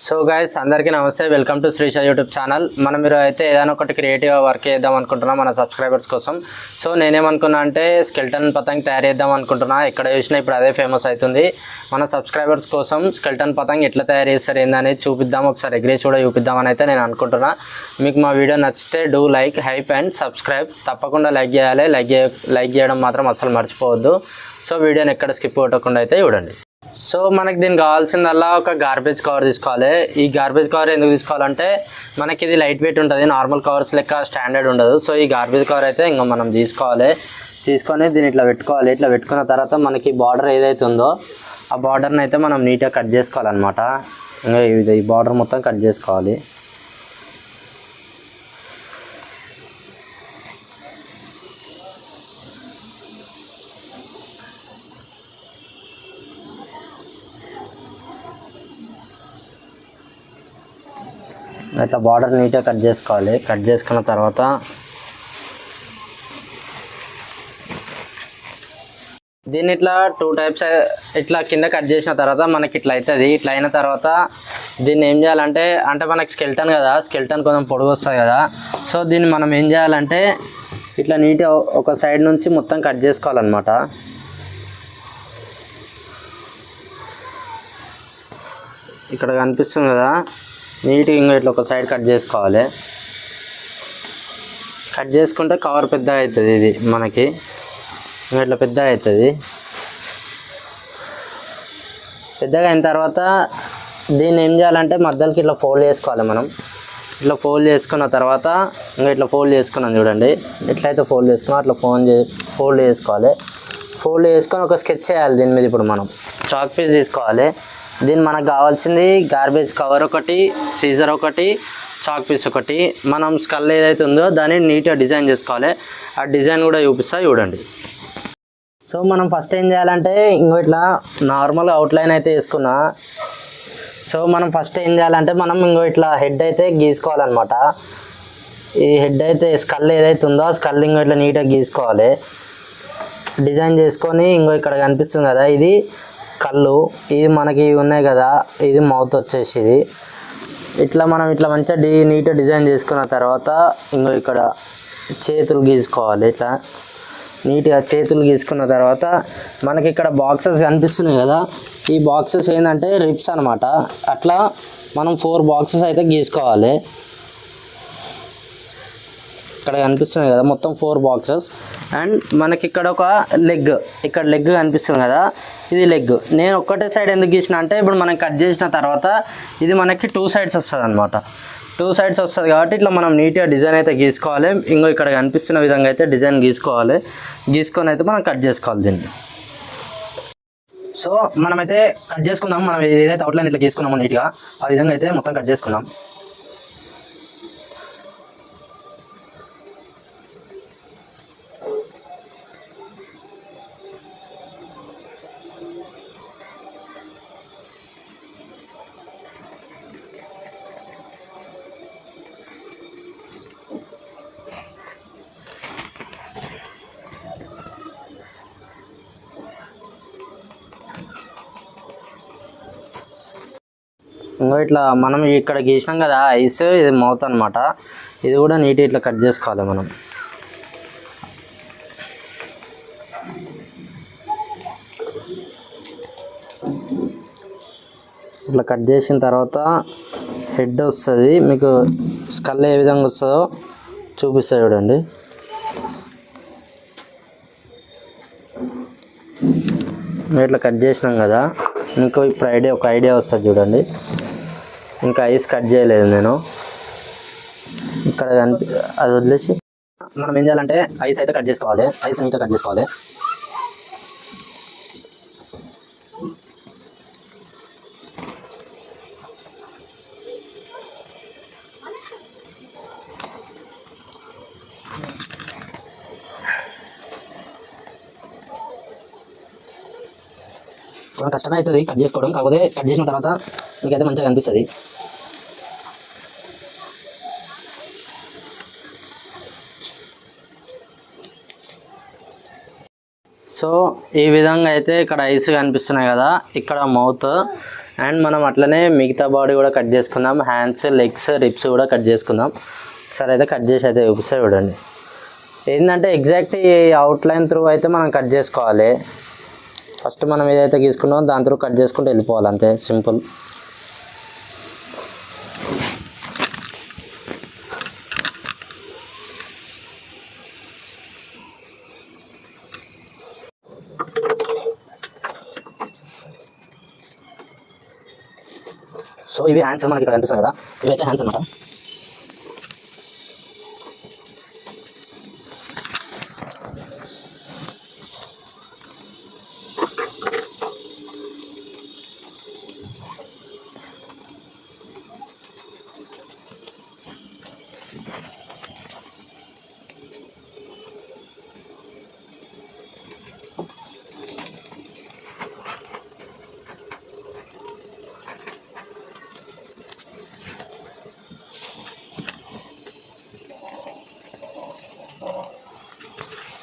So guys అందరికీ నమస్తే, welcome to Srisha YouTube channel. మీరు అయితే ఏదైనా ఒకటి క్రియేటివ్గా వర్క్ చేద్దాం అనుకుంటున్నాం మన సబ్స్క్రైబర్స్ కోసం. సో నేనేమనుకున్నా అంటే స్కెల్టన్ పతంగ్ తయారు చేద్దాం అనుకుంటున్నా. ఎక్కడ చూసినా ఇప్పుడు అదే ఫేమస్ అవుతుంది. మన సబ్స్క్రైబర్స్ కోసం స్కెల్టన్ పతంగ్ ఎట్లా తయారు చేస్తారు ఏందనేది చూపిద్దాం, ఒకసారి ఎగ్రేస్ కూడా చూపిద్దామని అయితే నేను అనుకుంటున్నా. మీకు మా వీడియో నచ్చితే do like, hype and subscribe. తప్పకుండా లైక్ చేయాలి. లైక్ చేయడం మాత్రం అసలు మర్చిపోవద్దు. సో వీడియోని ఎక్కడ స్కిప్ కొట్టకుండా అయితే చూడండి. సో మనకి దీనికి కావాల్సిందల్లా ఒక గార్బేజ్ కవర్ తీసుకోవాలి. ఈ గార్బేజ్ కవర్ ఎందుకు తీసుకోవాలంటే మనకి ఇది లైట్ వెయిట్ ఉంటుంది, నార్మల్ కవర్స్ లెక్క స్టాండర్డ్ ఉండదు. సో ఈ గార్బేజ్ కవర్ అయితే ఇంకా మనం తీసుకొని దీన్ని ఇట్లా పెట్టుకోవాలి. ఇట్లా పెట్టుకున్న తర్వాత మనకి బార్డర్ ఏదైతే ఉందో ఆ బార్డర్ని అయితే మనం నీట్గా కట్ చేసుకోవాలన్నమాట. ఇంకా ఈ బార్డర్ మొత్తం కట్ చేసుకోవాలి. ఇట్లా బార్డర్ నీట్గా కట్ చేసుకోవాలి. కట్ చేసుకున్న తర్వాత దీన్ని ఇట్లా 2 టైప్స్ ఇట్లా కింద కట్ చేసిన తర్వాత మనకి ఇట్లా అవుతుంది. ఇట్లా అయిన తర్వాత దీన్ని ఏం చేయాలంటే మనకి స్కెల్టన్ కదా, స్కెల్టన్ కొంచెం పొడుగు వస్తుంది కదా. సో దీన్ని మనం ఏం చేయాలంటే ఇట్లా నీట్గా ఒక సైడ్ నుంచి మొత్తం కట్ చేసుకోవాలన్నమాట. ఇక్కడ కనిపిస్తుంది కదా, నీట్గా ఇంకా ఇట్లా ఒక సైడ్ కట్ చేసుకోవాలి. కట్ చేసుకుంటే కవర్ పెద్దగా అవుతుంది. ఇది మనకి ఇంకా ఇట్లా పెద్దగా అవుతుంది. పెద్దగా అయిన తర్వాత దీన్ని ఏం చేయాలంటే మధ్యలోకి ఇట్లా ఫోల్డ్ చేసుకోవాలి. మనం ఇట్లా ఫోల్డ్ చేసుకున్న తర్వాత ఇంకా ఇట్లా ఫోల్డ్ చేసుకున్నాం చూడండి. ఎట్లయితే ఫోల్డ్ చేసుకున్నాం అట్లా ఫోల్డ్ చేసుకోవాలి. ఫోల్డ్ చేసుకొని ఒక స్కెచ్ చేయాలి. దీని మీద ఇప్పుడు మనం చాక్ పీస్ తీసుకోవాలి. దీన్ని మనకు కావాల్సింది గార్బేజ్ కవర్ ఒకటి, సీజర్ ఒకటి, చాక్ పీస్ ఒకటి. మనం స్కల్ ఏదైతే ఉందో దాన్ని నీట్గా డిజైన్ చేసుకోవాలి. ఆ డిజైన్ కూడా చూపిస్తా చూడండి. సో మనం ఫస్ట్ ఏం చేయాలంటే ఇట్లా నార్మల్ అవుట్లైన్ అయితే వేసుకున్నా. సో మనం ఫస్ట్ ఏం చేయాలంటే ఇట్లా హెడ్ అయితే గీసుకోవాలన్నమాట. ఈ హెడ్ అయితే స్కల్ ఏదైతే ఉందో ఆ స్కల్ ఇట్లా నీట్గా గీసుకోవాలి. డిజైన్ చేసుకొని ఇక్కడ కనిపిస్తుంది కదా, ఇది కళ్ళు, ఇది మనకి ఉన్నాయి కదా, ఇది మౌత్ వచ్చేసి ఇది ఇట్లా మనం ఇట్లా మంచిగా నీట్గా డిజైన్ చేసుకున్న తర్వాత ఇక్కడ చేతులు గీసుకోవాలి. ఇట్లా నీట్గా చేతులు గీసుకున్న తర్వాత మనకి ఇక్కడ బాక్సెస్ కనిపిస్తున్నాయి కదా, ఈ బాక్సెస్ ఏంటంటే రిప్స్ అనమాట. అట్లా మనం 4 బాక్సెస్ అయితే గీసుకోవాలి. ఇక్కడ కనిపిస్తున్నాయి కదా మొత్తం 4 బాక్సెస్. అండ్ మనకి ఇక్కడ ఒక లెగ్ కనిపిస్తుంది కదా, ఇది లెగ్. నేను ఒక్కటే సైడ్ ఎందుకు గీసిన అంటే ఇప్పుడు మనం కట్ చేసిన తర్వాత ఇది మనకి 2 సైడ్స్ వస్తుంది అనమాట. 2 సైడ్స్ వస్తుంది కాబట్టి ఇట్లా మనం నీట్గా డిజైన్ అయితే గీసుకోవాలి. ఇక్కడ కనిపిస్తున్న విధంగా అయితే డిజైన్ గీసుకొని అయితే మనం కట్ చేసుకోవాలి దీన్ని. సో మనమైతే కట్ చేసుకుందాం. మనం ఏదైతే అవుట్లైన్ ఇట్లా గీసుకున్నామో నీట్గా ఆ విధంగా అయితే మొత్తం కట్ చేసుకుందాం. ఇట్లా మనం ఇక్కడ గీసినాం కదా ఐస్, ఇది మౌత్ అనమాట. ఇది కూడా నీట్గా ఇట్లా కట్ చేసుకోవాలి. మనం ఇట్లా కట్ చేసిన తర్వాత హెడ్ వస్తుంది. మీకు స్కల్ ఏ విధంగా వస్తుందో చూపిస్తా చూడండి. ఇట్లా కట్ చేసినాం కదా, ఇప్పుడు ఒక ఐడియా వస్తుంది చూడండి. ఇంకా ఐస్ కట్ చేయలేదు నేను. ఇక్కడ అది వదిలేసి మనం ఏం చేయాలంటే ఐస్ అయితే కట్ చేసుకోవాలి. ఐస్ నీట్గా కట్ చేసుకోవాలి. కొంచెం కష్టమే అవుతుంది కట్ చేసుకోవడం, కాకపోతే కట్ చేసిన తర్వాత మీకైతే మంచిగా అనిపిస్తుంది. సో ఈ విధంగా అయితే ఇక్కడ ఐస్ కనిపిస్తున్నాయి కదా, ఇక్కడ మౌత్, అండ్ మనం అట్లనే మిగతా బాడీ కూడా కట్ చేసుకుందాం. హ్యాండ్స్, లెగ్స్, రిప్స్ కూడా కట్ చేసుకుందాం. ఒకసారి అయితే కట్ చేసి అయితే చూపిస్తే చూడండి. ఏంటంటే ఎగ్జాక్ట్ ఈ అవుట్లైన్ త్రూ అయితే మనం కట్ చేసుకోవాలి. ఫస్ట్ మనం ఏదైతే గీసుకున్నామో దాని త్రూ కట్ చేసుకుంటూ వెళ్ళిపోవాలి, అంతే సింపుల్. సో ఇవి హ్యాండ్స్ మనకి ఇక్కడ కనిపిస్తాయి కదా, ఇవైతే హ్యాండ్స్ అనమాట.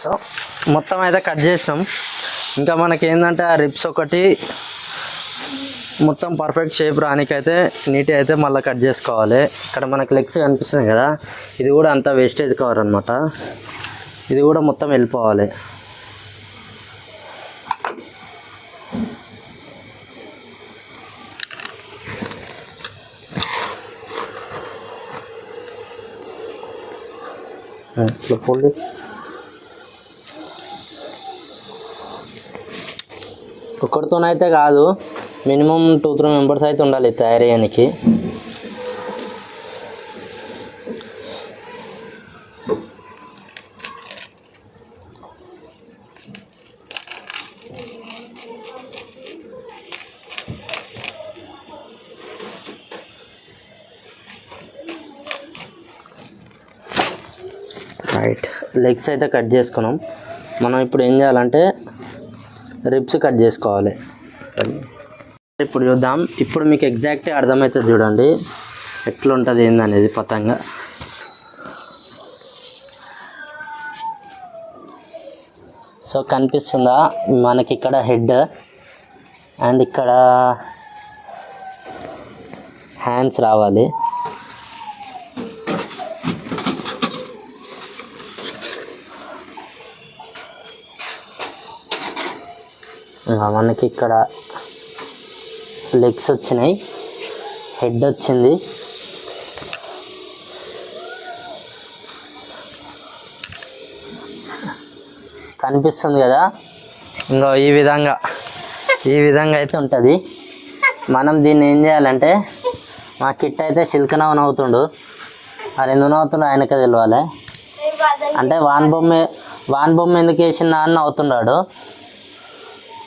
సో మొత్తం అయితే కట్ చేసినాం. ఇంకా మనకి ఏంటంటే ఆ రిప్స్ ఒకటి మొత్తం పర్ఫెక్ట్ షేప్ రానికైతే నీట్గా అయితే మళ్ళీ కట్ చేసుకోవాలి. ఇక్కడ మనకి లెగ్స్ కనిపిస్తుంది కదా, ఇది కూడా అంతా వేస్టేజ్ కవర్ అనమాట. ఇది కూడా మొత్తం వెళ్ళిపోవాలి. ఫుల్ ఒక్కడితోనైతే కాదు, మినిమం 2-3 మెంబర్స్ అయితే ఉండాలి తయారు చేయడానికి. రైట్, లెగ్స్ అయితే కట్ చేసుకున్నాం. మనం ఇప్పుడు ఏం చేయాలంటే రిబ్స్ కట్ చేసుకోవాలి. ఇప్పుడు చూద్దాం. ఇప్పుడు మీకు ఎగ్జాక్ట్గా అర్థమవుతుంది చూడండి ఎట్లుంటుంది ఏందనేది పతంగా. సో కనిపిస్తుందా మనకి ఇక్కడ హెడ్ అండ్ ఇక్కడ హ్యాండ్స్ రావాలి. మనకి ఇక్కడ లెగ్స్ వచ్చినాయి, హెడ్ వచ్చింది, కనిపిస్తుంది కదా. ఇంకో ఈ విధంగా అయితే ఉంటుంది. మనం దీన్ని ఏం చేయాలంటే, మా కిట్ అయితే శిల్కనవ నవ్వుతుండు, మరి ఎందుకు నవ్వుతుండో ఆయనకే తెలియాలి. అంటే వాన్ బొమ్మ ఎందుకు వేసిన అని నవ్వుతున్నాడు.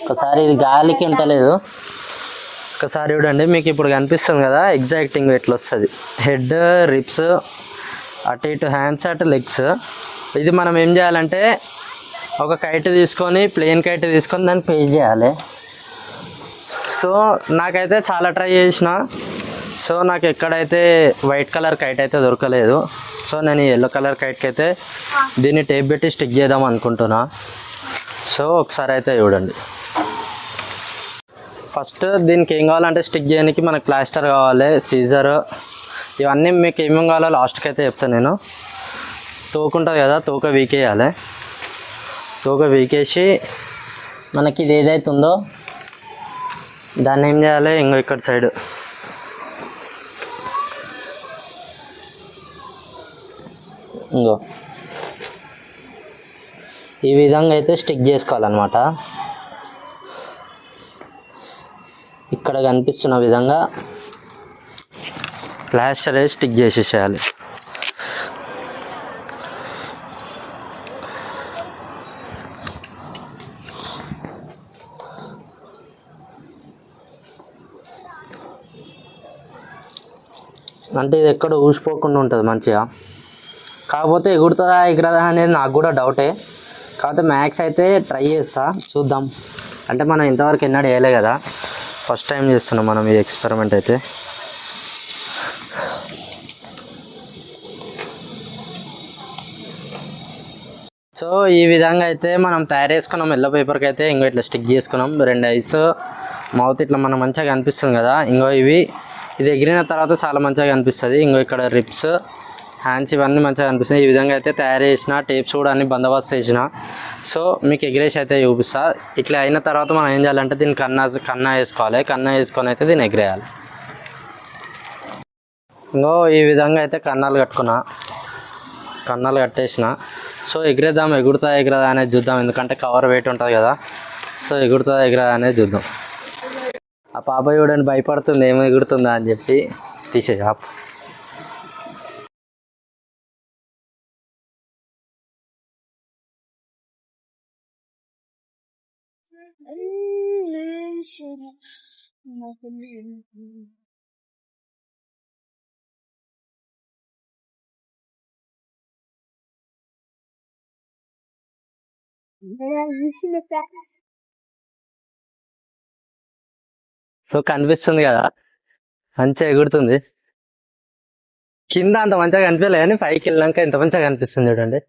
ఒకసారి ఇది గాలికి ఉంటలేదు, ఒకసారి చూడండి. మీకు ఇప్పుడు కనిపిస్తుంది కదా ఎగ్జాక్టింగ్ ఎట్లా వస్తుంది. హెడ్, రిప్స్, అటు ఇటు హ్యాండ్స్, అటు లెగ్స్. ఇది మనం ఏం చేయాలంటే ఒక కైట్ తీసుకొని, ప్లెయిన్ కైట్ తీసుకొని దాన్ని పేస్ట్ చేయాలి. సో నాకైతే చాలా ట్రై చేసిన, సో నాకు ఎక్కడైతే వైట్ కలర్ కైట్ అయితే దొరకలేదు. సో నేను ఎల్లో కలర్ కైట్కి అయితే దీన్ని టేప్ పెట్టి స్టిక్ చేద్దాం అనుకుంటున్నా. సో ఒకసారి అయితే చూడండి. ఫస్ట్ దీనికి ఏం కావాలంటే స్టిక్ చేయడానికి మనకు ప్లాస్టర్ కావాలి, సీజర్, ఇవన్నీ మీకు ఏమేమి కావాలో లాస్ట్కి అయితే చెప్తాను నేను. తోక ఉంటుంది కదా, తోక వీకేయాలి. తోక వీకేసి మనకి ఇది ఏదైతే ఉందో దాన్ని ఏం చేయాలి, ఇంకో ఇక్కడ సైడ్ ఇంకో ఈ విధంగా అయితే స్టిక్ చేసుకోవాలన్నమాట. ఇక్కడ కనిపిస్తున్న విధంగా ప్లాస్టర్ వేసి స్టిక్ చేసేసేయాలి. అంటే ఇది ఎక్కడ ఊసిపోకుండా ఉంటుంది మంచిగా. కాకపోతే ఎగురుతుందా ఎగురదా అనేది నాకు కూడా డౌటే. కాకపోతే మ్యాక్స్ అయితే ట్రై చేస్తా, చూద్దాం. అంటే మనం ఇంతవరకు ఎన్నడూ వేయలే కదా, ఫస్ట్ టైం చేస్తున్నాం మనం ఈ ఎక్స్పెరిమెంట్ అయితే. సో ఈ విధంగా అయితే మనం తయారు చేసుకున్నాం. ఎల్లో పేపర్కి అయితే ఇంకో ఇట్లా స్టిక్ చేసుకున్నాం. 2 ఐస్ మౌత్ ఇట్లా మనం మంచిగా కనిపిస్తుంది కదా. ఇది ఎగిరిన తర్వాత చాలా మంచిగా కనిపిస్తుంది. ఇక్కడ రిప్స్, హ్యాండ్స్ ఇవన్నీ మంచిగా కనిపిస్తుంది. ఈ విధంగా అయితే తయారు చేసిన, టేప్స్ కూడా అన్ని బందోబస్తు చేసిన. సో మీకు ఎగిరేసి అయితే చూపిస్తా. ఇట్లా అయిన తర్వాత మనం ఏం చేయాలంటే దీన్ని కన్నా వేసుకోవాలి. కన్నా వేసుకొని అయితే దీన్ని ఎగిరేయాలి. ఈ విధంగా అయితే కన్నాలు కట్టేసిన. సో ఎగురుతా ఎగురదా అనేది చూద్దాం, ఎందుకంటే కవర్ వెయిట్ ఉంటుంది కదా. సో ఎగురుతా ఎగురదా అనేది చూద్దాం. ఆ పాప చూడండి భయపడుతుంది ఏమో ఎగురుతుందా అని చెప్పి. తీసే ఆప్ సో కనిపిస్తుంది కదా, మంచిగా ఎగురుతుంది. కింద అంత మంచిగా కనిపించలే కానీ పైకి వెళ్ళాక ఎంత మంచిగా కనిపిస్తుంది చూడండి.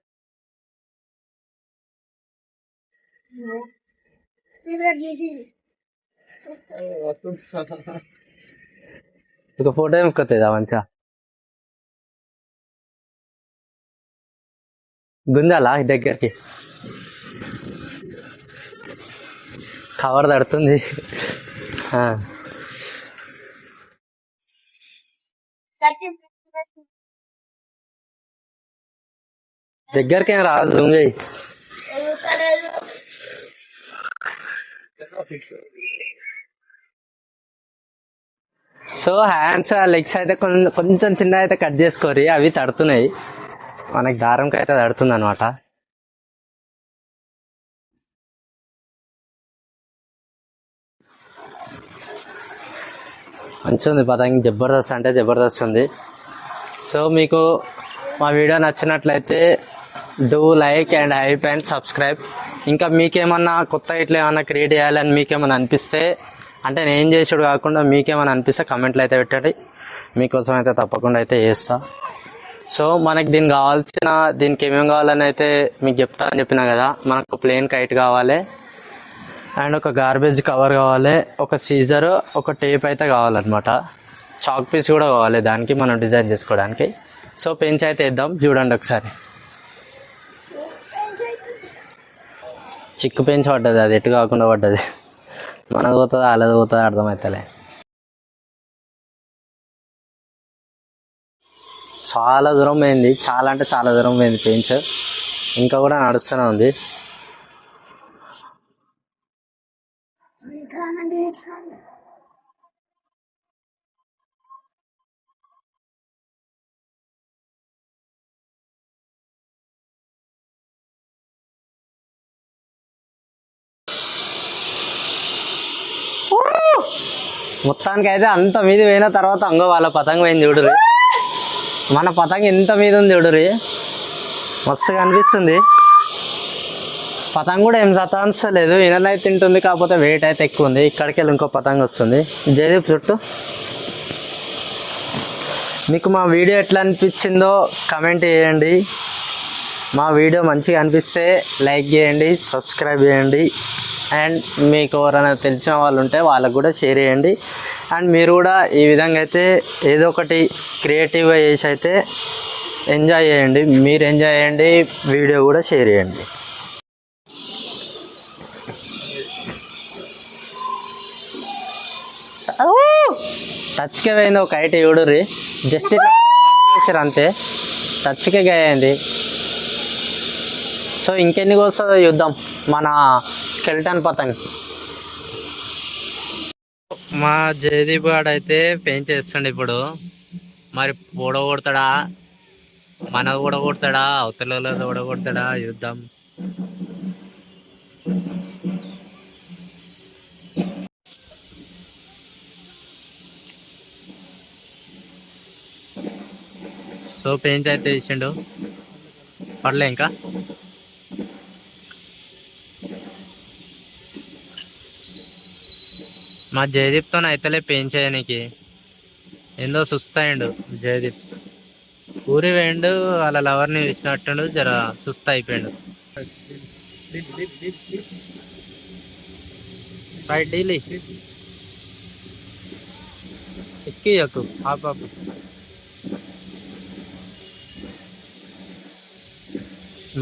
ఒక ఫోటో ఏముకొస్తుందా మంచిగా గుంజాలా దగ్గరికి, కవర్ తడుతుంది. దగ్గరికి ఏం రాదు, జూమ్ చేయి. సో హ్యాండ్స్, లెగ్స్ అయితే కొంచెం చిన్న అయితే కట్ చేసుకోరి, అవి తడుతున్నాయి. మనకి దారంకి అయితే తడుతుంది అనమాట. మంచిగా ఉంది పతంగి, జబర్దస్త్ అంటే జబర్దస్త్ ఉంది. సో మీకు మా వీడియో నచ్చినట్లయితే do like and hype and subscribe. ఇంకా మీకేమన్నా కొత్త ఇట్లా ఏమన్నా క్రియేట్ చేయాలని మీకేమన్నా అనిపిస్తే, అంటే నేను చేసుడు కాకుండా మీకేమైనా అనిపిస్తే కమెంట్లు అయితే పెట్టండి. మీకోసం అయితే తప్పకుండా అయితే చేస్తా. సో మనకి దీనికి ఏమేమి కావాలని అయితే మీకు చెప్తానని చెప్పినా కదా. మనకు ప్లేన్ కైట్ కావాలి, అండ్ ఒక గార్బేజ్ కవర్ కావాలి, ఒక సీజర్, ఒక టేప్ అయితే కావాలన్నమాట. చాక్ పీస్ కూడా కావాలి దానికి మనం డిజైన్ చేసుకోవడానికి. సో పెంచ్ అయితే వేద్దాం, చూడండి ఒకసారి. చిక్కు పెంచ్ పడ్డది, అది ఎటు కాకుండా పడ్డది. మనకు పోతుందా అలాది పోతుందా అర్థమవుతలే. చాలా దూరం పోయింది, చాలా అంటే చాలా దూరం పోయింది పెంచ్. ఇంకా కూడా నడుస్తూనే ఉంది. మొత్తానికి అయితే అంత మీద పోయిన తర్వాత వాళ్ళ పతంగ పోయింది చూడురి. మన పతంగ ఎంత మీద ఉంది చూడురి, మస్తుగా అనిపిస్తుంది. పతంగ కూడా ఏం సతాంచలేదు, ఇనలైతే తింటుంది, కాకపోతే వెయిట్ అయితే ఎక్కువ ఉంది. ఇక్కడికి వెళ్ళి ఇంకో పతంగ వస్తుంది. జయదీప్ చుట్టూ మీకు మా వీడియో ఎట్లా అనిపించిందో కమెంట్ చేయండి. మా వీడియో మంచిగా అనిపిస్తే లైక్ చేయండి, సబ్స్క్రైబ్ చేయండి. అండ్ మీకు ఎవరైనా తెలిసిన వాళ్ళు ఉంటే వాళ్ళకు కూడా షేర్ చేయండి. అండ్ మీరు కూడా ఈ విధంగా అయితే ఏదో ఒకటి క్రియేటివ్గా చేసి అయితే ఎంజాయ్ చేయండి. మీరు ఎంజాయ్ చేయండి, వీడియో కూడా షేర్ చేయండి. టచ్కే పోయింది ఒక ఐటీ చూడుర్రి, జస్ట్ చేసారు అంతే, టచ్కే గాయంది. సో ఇంకెన్ని వస్తుందో చూద్దాం మన స్కెల్టన్ పతంగ్. మా జయదీప్ గాడు అయితే పెయింట్ చేస్తుండే ఇప్పుడు. మరి ఓడగొడతాడా, మనది ఓడగొడతాడా, అవతల ఓడగొడతాడా చూద్దాం. సో పెయింట్ అయితే ఇచ్చిండు, పడలే ఇంకా. మా జయదీప్తో అయితేలే పెయింట్ చేయడానికి, ఏందో సుస్తాయిండు జయదీప్. ఊరి వేయండు, వాళ్ళ లవర్ని ఇచ్చినట్టుండు, జర సుస్త అయిపోయాడు. రైట్ డీలీ ఎక్కియకు ఆపాపు.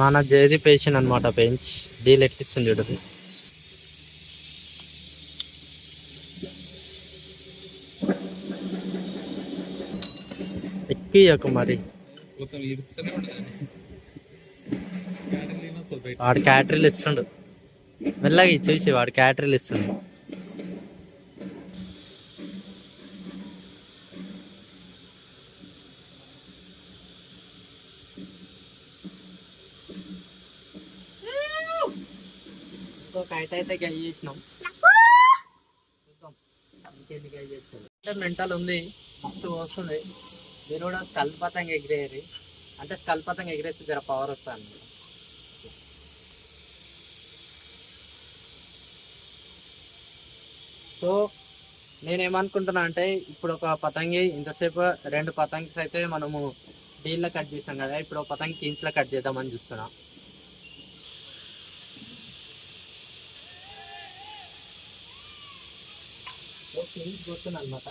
మన జేది పేషెంట్ అనమాట పెంచ్ డీల్ ఎట్లిస్తుంది చూడదు. ఎక్కియకు మరి వాడు క్యాటరీలు ఇస్తుండు. మెల్లగా చూసి వాడు క్యాటరీలు ఇస్తుండు. ఇంకొక అయితే గై చేసినాం. చూద్దాం ఇంకెన్ని గై చేస్తుంది. అంటే మెంటల్ ఉంది, మస్తు వస్తుంది. మీరు కూడా స్కల్ పతంగా ఎగిరేయాలి. అంటే స్కల్ పతంగా ఎగిరేస్తే జర పవర్ వస్తుంది. సో నేనేమనుకుంటున్నా అంటే ఇప్పుడు ఒక పతంగి ఇంతసేపు 2 పతంగిస్ అయితే మనము డీల్లో కట్ చేసాం కదా, ఇప్పుడు ఒక పతంగి ఇంచ్లో కట్ చేద్దామని చూస్తున్నా. సో ఇంచ్ పోతున్నా అనమాట.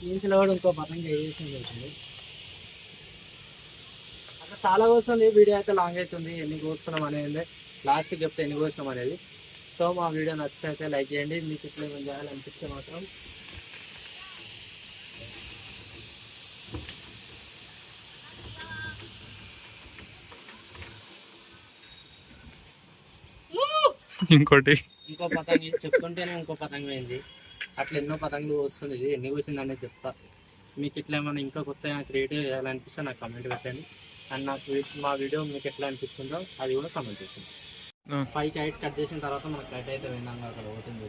ఇంచులో కూడా ఇంకో పతంగి వేసేసింది అవుతుంది. అక్కడ చాలా వస్తుంది. వీడియో అయితే లాంగ్ అవుతుంది. ఎన్ని కోస్తున్నాం అనేది లాస్ట్కి చెప్తే ఎన్ని కోస్తున్నాం అనేది. సో మా వీడియో నచ్చితే అయితే లైక్ చేయండి. మీకు ఇట్లా ఏమైనా చేయాలనిపిస్తే మాత్రం ఇంకో పతంగి చెప్తుంటేనే ఇంకో పతంగి అయింది. అట్లా ఎన్నో పతంగులు వస్తుంది. ఇది ఎన్ని కూర్చుంది అనేది చెప్తా. మీకు ఇట్లా ఏమైనా ఇంకా కొత్తగా క్రియేటివ్ చేయాలనిపిస్తే నాకు కమెంట్ పెట్టండి. అండ్ నాకు మా వీడియో మీకు ఎట్లా అనిపించిందో అది కూడా కమెంట్ పెట్టండి. 5 కైట్స్ కట్ చేసిన తర్వాత మనకు కైట్ అయితే విన్నాం అక్కడ పోతుంది.